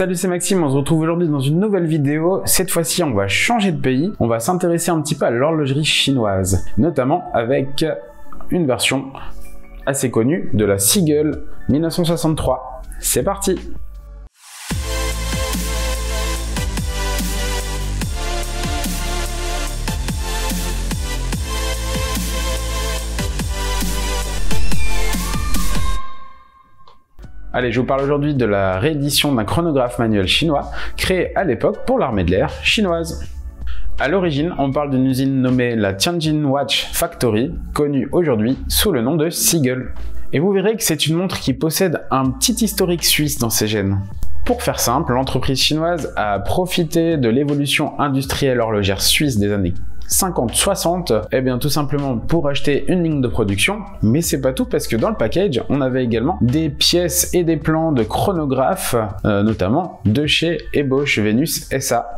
Salut, c'est Maxime, on se retrouve aujourd'hui dans une nouvelle vidéo. Cette fois-ci, on va changer de pays. On va s'intéresser un petit peu à l'horlogerie chinoise, notamment avec une version assez connue de la Seagull 1963. C'est parti! Allez, je vous parle aujourd'hui de la réédition d'un chronographe manuel chinois créé à l'époque pour l'armée de l'air chinoise. À l'origine, on parle d'une usine nommée la Tianjin Watch Factory, connue aujourd'hui sous le nom de Seagull. Et vous verrez que c'est une montre qui possède un petit historique suisse dans ses gènes. Pour faire simple, l'entreprise chinoise a profité de l'évolution industrielle horlogère suisse des années 50-60, et bien tout simplement pour acheter une ligne de production, mais c'est pas tout parce que dans le package, on avait également des pièces et des plans de chronographes, notamment de chez Ebosch Venus SA.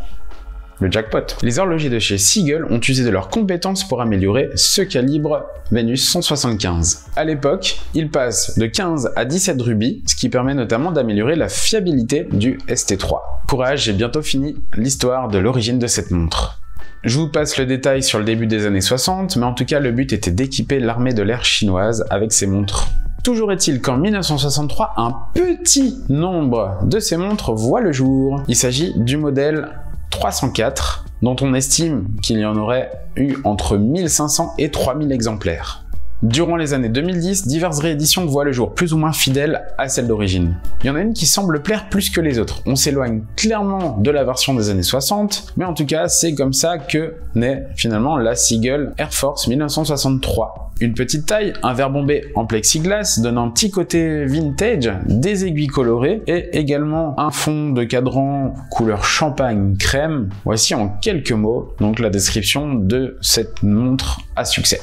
Le jackpot. Les horlogers de chez Seagull ont usé de leurs compétences pour améliorer ce calibre Venus 175. À l'époque, il passe de 15 à 17 rubis, ce qui permet notamment d'améliorer la fiabilité du ST3. Courage, j'ai bientôt fini l'histoire de l'origine de cette montre. Je vous passe le détail sur le début des années 60, mais en tout cas le but était d'équiper l'armée de l'air chinoise avec ces montres. Toujours est-il qu'en 1963, un petit nombre de ces montres voit le jour. Il s'agit du modèle 304, dont on estime qu'il y en aurait eu entre 1500 et 3000 exemplaires. Durant les années 2010, diverses rééditions voient le jour, plus ou moins fidèles à celle d'origine. Il y en a une qui semble plaire plus que les autres. On s'éloigne clairement de la version des années 60, mais en tout cas, c'est comme ça que naît finalement la Seagull Air Force 1963. Une petite taille, un verre bombé en plexiglas, donnant un petit côté vintage, des aiguilles colorées et également un fond de cadran couleur champagne crème. Voici en quelques mots donc la description de cette montre à succès.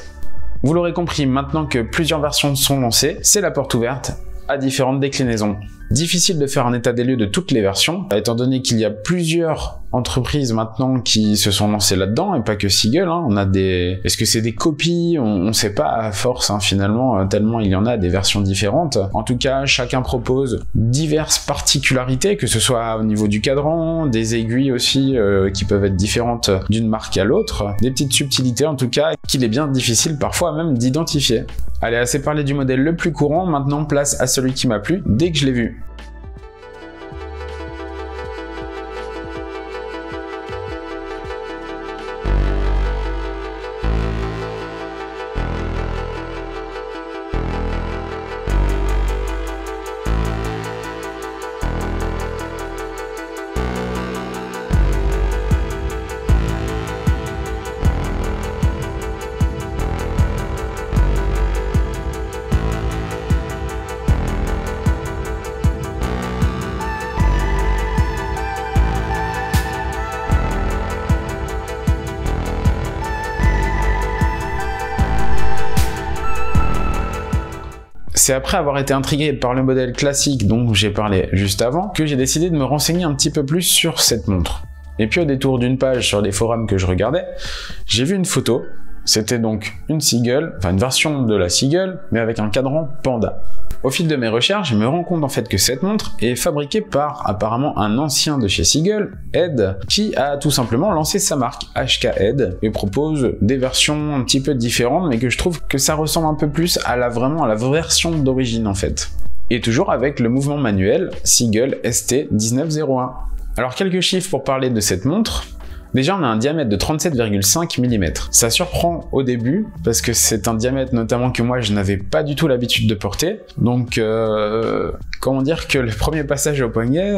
Vous l'aurez compris, maintenant que plusieurs versions sont lancées, c'est la porte ouverte à différentes déclinaisons. Difficile de faire un état des lieux de toutes les versions, étant donné qu'il y a plusieurs entreprises maintenant qui se sont lancées là-dedans, et pas que Seagull, hein. On a des... Est-ce que c'est des copies? On sait pas à force, hein, finalement, tellement il y en a des versions différentes. En tout cas, chacun propose diverses particularités, que ce soit au niveau du cadran, des aiguilles aussi, qui peuvent être différentes d'une marque à l'autre, des petites subtilités en tout cas, qu'il est bien difficile parfois même d'identifier. Allez, assez parlé du modèle le plus courant, maintenant place à celui qui m'a plu dès que je l'ai vu. C'est après avoir été intrigué par le modèle classique dont j'ai parlé juste avant que j'ai décidé de me renseigner un petit peu plus sur cette montre. Et puis au détour d'une page sur des forums que je regardais, j'ai vu une photo. C'était donc une Seagull, enfin une version de la Seagull, mais avec un cadran panda. Au fil de mes recherches, je me rends compte en fait que cette montre est fabriquée par apparemment un ancien de chez Seagull, Ed, qui a tout simplement lancé sa marque HK Ed et propose des versions un petit peu différentes, mais que je trouve que ça ressemble un peu plus à la version d'origine en fait. Et toujours avec le mouvement manuel Seagull ST 1901. Alors quelques chiffres pour parler de cette montre. Déjà, on a un diamètre de 37,5 mm. Ça surprend au début, parce que c'est un diamètre notamment que moi je n'avais pas du tout l'habitude de porter. Donc, comment dire que le premier passage au poignet,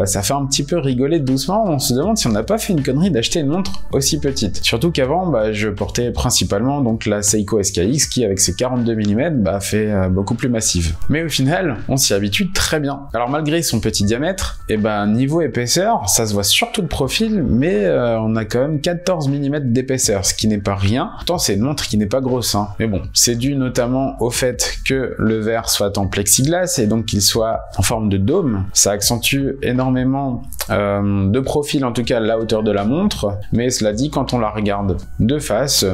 ça fait un petit peu rigoler doucement. On se demande si on n'a pas fait une connerie d'acheter une montre aussi petite. Surtout qu'avant, je portais principalement donc la Seiko SKX qui, avec ses 42 mm, fait beaucoup plus massive. Mais au final, on s'y habitue très bien. Alors malgré son petit diamètre, niveau épaisseur, ça se voit surtout de profil, mais on a quand même 14 mm d'épaisseur, ce qui n'est pas rien. Pourtant, c'est une montre qui n'est pas grosse, hein. Mais bon, c'est dû notamment au fait que le verre soit en plexiglas et donc qu'il soit en forme de dôme. Ça accentue énormément de profil, en tout cas la hauteur de la montre. Mais cela dit, quand on la regarde de face,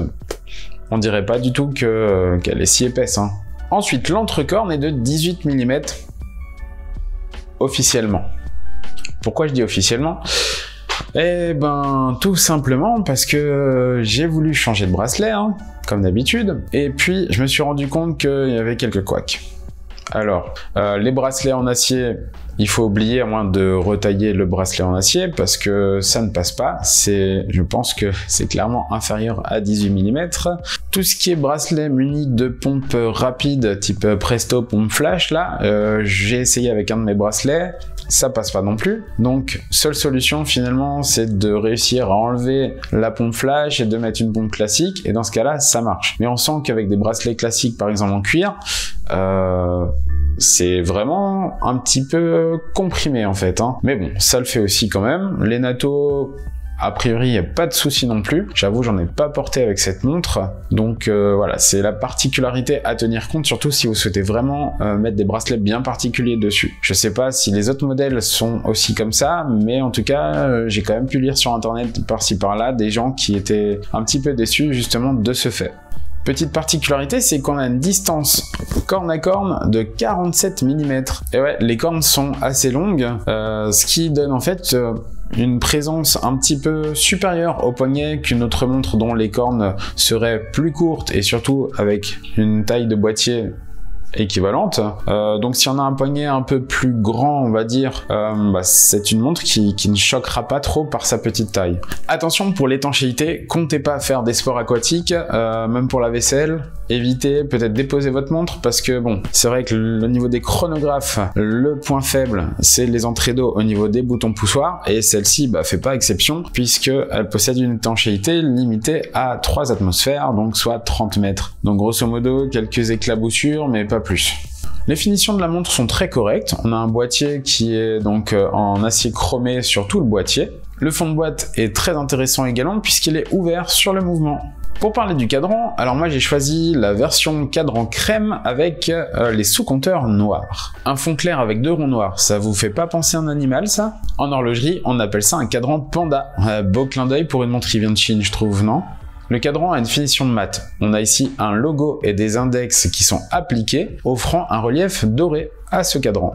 on dirait pas du tout qu'elle est si épaisse, hein. Ensuite, l'entrecorne est de 18 mm officiellement. Pourquoi je dis officiellement? Eh ben, tout simplement parce que j'ai voulu changer de bracelet, hein, comme d'habitude, et puis je me suis rendu compte qu'il y avait quelques couacs. Alors, les bracelets en acier, il faut oublier à moins de retailler le bracelet en acier parce que ça ne passe pas. Je pense que c'est clairement inférieur à 18 mm. Tout ce qui est bracelet muni de pompe rapide type Presto pompe flash, là, j'ai essayé avec un de mes bracelets. Ça passe pas non plus. Donc, seule solution finalement, c'est de réussir à enlever la pompe flash et de mettre une pompe classique. Et dans ce cas-là, ça marche. Mais on sent qu'avec des bracelets classiques, par exemple en cuir, c'est vraiment un petit peu comprimé en fait. Hein. Mais bon, ça le fait aussi quand même. Les NATO, a priori, il n'y a pas de souci non plus. J'avoue, j'en ai pas porté avec cette montre. Donc voilà, c'est la particularité à tenir compte, surtout si vous souhaitez vraiment mettre des bracelets bien particuliers dessus. Je sais pas si les autres modèles sont aussi comme ça, mais en tout cas, j'ai quand même pu lire sur internet par-ci par-là des gens qui étaient un petit peu déçus justement de ce fait. Petite particularité, c'est qu'on a une distance corne à corne de 47 mm. Et ouais, les cornes sont assez longues, ce qui donne en fait une présence un petit peu supérieure au poignet qu'une autre montre dont les cornes seraient plus courtes et surtout avec une taille de boîtier équivalente. Donc si on a un poignet un peu plus grand, on va dire, c'est une montre qui ne choquera pas trop par sa petite taille. Attention pour l'étanchéité, comptez pas faire des sports aquatiques, même pour la vaisselle. Évitez peut-être déposer votre montre parce que bon, c'est vrai que le niveau des chronographes, le point faible, c'est les entrées d'eau au niveau des boutons poussoirs et celle-ci fait pas exception puisqu'elle possède une étanchéité limitée à 3 atmosphères, donc soit 30 mètres. Donc grosso modo, quelques éclaboussures, mais pas plus. Les finitions de la montre sont très correctes. On a un boîtier qui est donc en acier chromé sur tout le boîtier. Le fond de boîte est très intéressant également puisqu'il est ouvert sur le mouvement. Pour parler du cadran, alors moi j'ai choisi la version cadran crème avec les sous-compteurs noirs. Un fond clair avec 2 ronds noirs, ça vous fait pas penser à un animal ça? En horlogerie, on appelle ça un cadran panda. Beau clin d'œil pour une montre qui vient de Chine, je trouve, non? Le cadran a une finition de mat. On a ici un logo et des index qui sont appliqués, offrant un relief doré à ce cadran.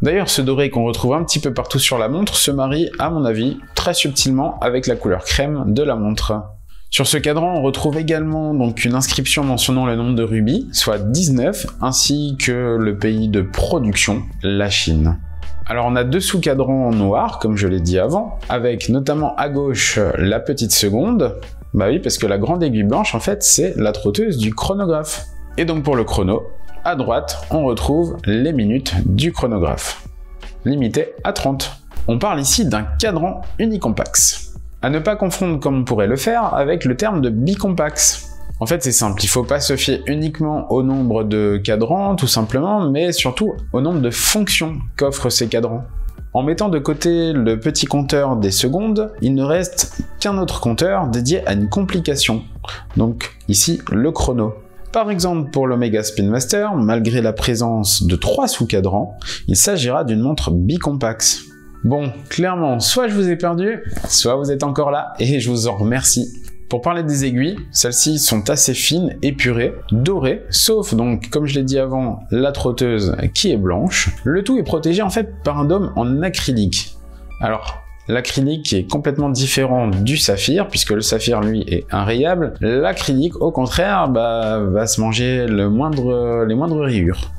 D'ailleurs, ce doré qu'on retrouve un petit peu partout sur la montre se marie, à mon avis, très subtilement avec la couleur crème de la montre. Sur ce cadran, on retrouve également donc une inscription mentionnant le nombre de rubis, soit 19, ainsi que le pays de production, la Chine. Alors on a 2 sous-cadrans noirs, comme je l'ai dit avant, avec notamment à gauche la petite seconde. Bah oui, parce que la grande aiguille blanche, en fait, c'est la trotteuse du chronographe. Et donc pour le chrono, à droite, on retrouve les minutes du chronographe, limité à 30. On parle ici d'un cadran unicompax. À ne pas confondre comme on pourrait le faire avec le terme de bicompax. En fait, c'est simple, il ne faut pas se fier uniquement au nombre de cadrans, tout simplement, mais surtout au nombre de fonctions qu'offrent ces cadrans. En mettant de côté le petit compteur des secondes, il ne reste qu'un autre compteur dédié à une complication. Donc ici, le chrono. Par exemple, pour l'Omega Spin Master, malgré la présence de 3 sous-cadrans, il s'agira d'une montre bicompax. Bon, clairement, soit je vous ai perdu, soit vous êtes encore là, et je vous en remercie. Pour parler des aiguilles, celles-ci sont assez fines, épurées, dorées, sauf donc, comme je l'ai dit avant, la trotteuse qui est blanche. Le tout est protégé en fait par un dôme en acrylique. Alors, l'acrylique est complètement différent du saphir, puisque le saphir lui est inrayable. L'acrylique, au contraire, va se manger les moindres rayures.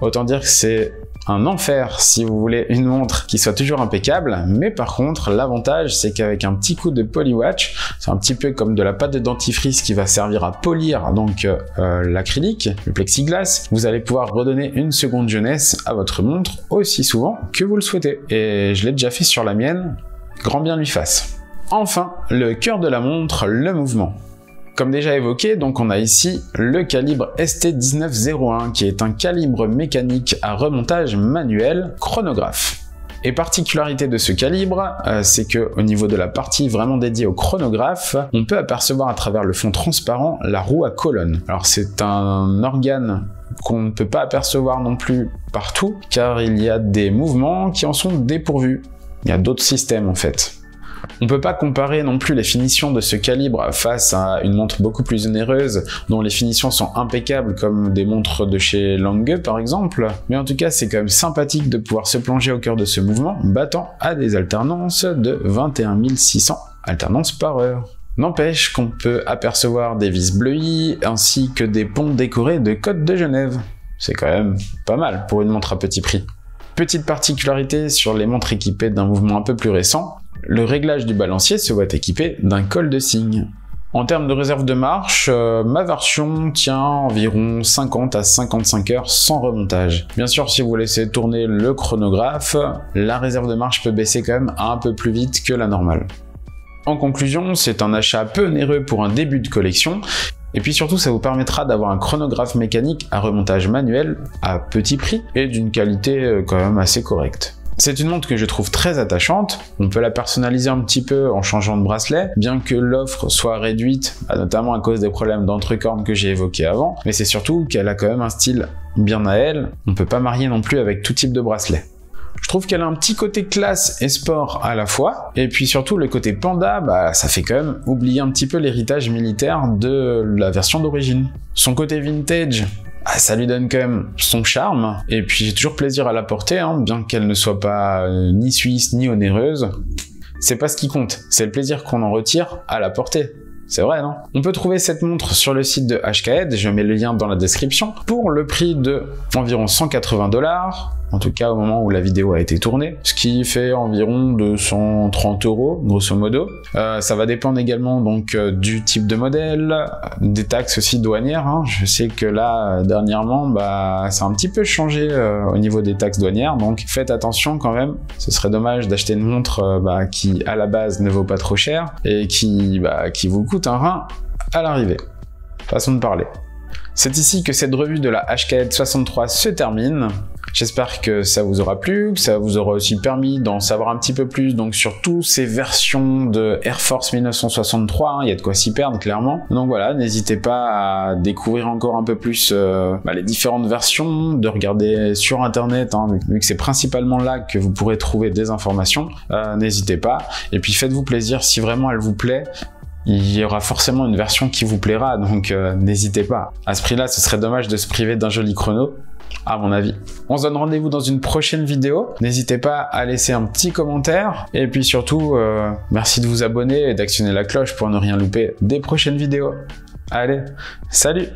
Autant dire que c'est un enfer si vous voulez une montre qui soit toujours impeccable, mais par contre l'avantage c'est qu'avec un petit coup de polywatch, c'est un petit peu comme de la pâte de dentifrice qui va servir à polir donc l'acrylique, le plexiglas, vous allez pouvoir redonner une seconde jeunesse à votre montre aussi souvent que vous le souhaitez. Et je l'ai déjà fait sur la mienne, grand bien lui fasse. Enfin, le cœur de la montre, le mouvement. Comme déjà évoqué, donc on a ici le calibre ST1901 qui est un calibre mécanique à remontage manuel chronographe. Et particularité de ce calibre, c'est que au niveau de la partie vraiment dédiée au chronographe, on peut apercevoir à travers le fond transparent la roue à colonne. Alors c'est un organe qu'on ne peut pas apercevoir non plus partout, car il y a des mouvements qui en sont dépourvus. Il y a d'autres systèmes en fait. On peut pas comparer non plus les finitions de ce calibre face à une montre beaucoup plus onéreuse dont les finitions sont impeccables comme des montres de chez Lange par exemple, mais en tout cas c'est quand même sympathique de pouvoir se plonger au cœur de ce mouvement battant à des alternances de 21 600 alternances par heure. N'empêche qu'on peut apercevoir des vis bleuies ainsi que des ponts décorés de Côte de Genève. C'est quand même pas mal pour une montre à petit prix. Petite particularité sur les montres équipées d'un mouvement un peu plus récent, le réglage du balancier se voit équipé d'un col de cygne. En termes de réserve de marche, ma version tient environ 50 à 55 heures sans remontage. Bien sûr, si vous laissez tourner le chronographe, la réserve de marche peut baisser quand même un peu plus vite que la normale. En conclusion, c'est un achat peu onéreux pour un début de collection, et puis surtout ça vous permettra d'avoir un chronographe mécanique à remontage manuel à petit prix et d'une qualité quand même assez correcte. C'est une montre que je trouve très attachante, on peut la personnaliser un petit peu en changeant de bracelet, bien que l'offre soit réduite, notamment à cause des problèmes d'entrecorne que j'ai évoqués avant, mais c'est surtout qu'elle a quand même un style bien à elle, on peut pas marier non plus avec tout type de bracelet. Je trouve qu'elle a un petit côté classe et sport à la fois, et puis surtout le côté panda, ça fait quand même oublier un petit peu l'héritage militaire de la version d'origine. Son côté vintage, ça lui donne quand même son charme, et puis j'ai toujours plaisir à la porter, bien qu'elle ne soit pas ni suisse ni onéreuse. C'est pas ce qui compte, c'est le plaisir qu'on en retire à la porter. C'est vrai, non? On peut trouver cette montre sur le site de HKED, je mets le lien dans la description, pour le prix de environ 180 $, en tout cas au moment où la vidéo a été tournée, ce qui fait environ 230 €, grosso modo. Ça va dépendre également donc du type de modèle, des taxes aussi douanières. Je sais que là, dernièrement, ça a un petit peu changé au niveau des taxes douanières, donc faites attention quand même. Ce serait dommage d'acheter une montre qui, à la base, ne vaut pas trop cher et qui vous coûte un rein à l'arrivée. Façon de parler. C'est ici que cette revue de la HKED 63 se termine. J'espère que ça vous aura plu, que ça vous aura aussi permis d'en savoir un petit peu plus donc sur toutes ces versions de Air Force 1963, il y a de quoi s'y perdre clairement. Donc voilà, n'hésitez pas à découvrir encore un peu plus les différentes versions, de regarder sur internet, vu que c'est principalement là que vous pourrez trouver des informations, n'hésitez pas. Et puis faites-vous plaisir, si vraiment elle vous plaît, il y aura forcément une version qui vous plaira, donc n'hésitez pas. À ce prix-là, ce serait dommage de se priver d'un joli chrono, à mon avis. On se donne rendez-vous dans une prochaine vidéo. N'hésitez pas à laisser un petit commentaire. Et puis surtout, merci de vous abonner et d'actionner la cloche pour ne rien louper des prochaines vidéos. Allez, salut!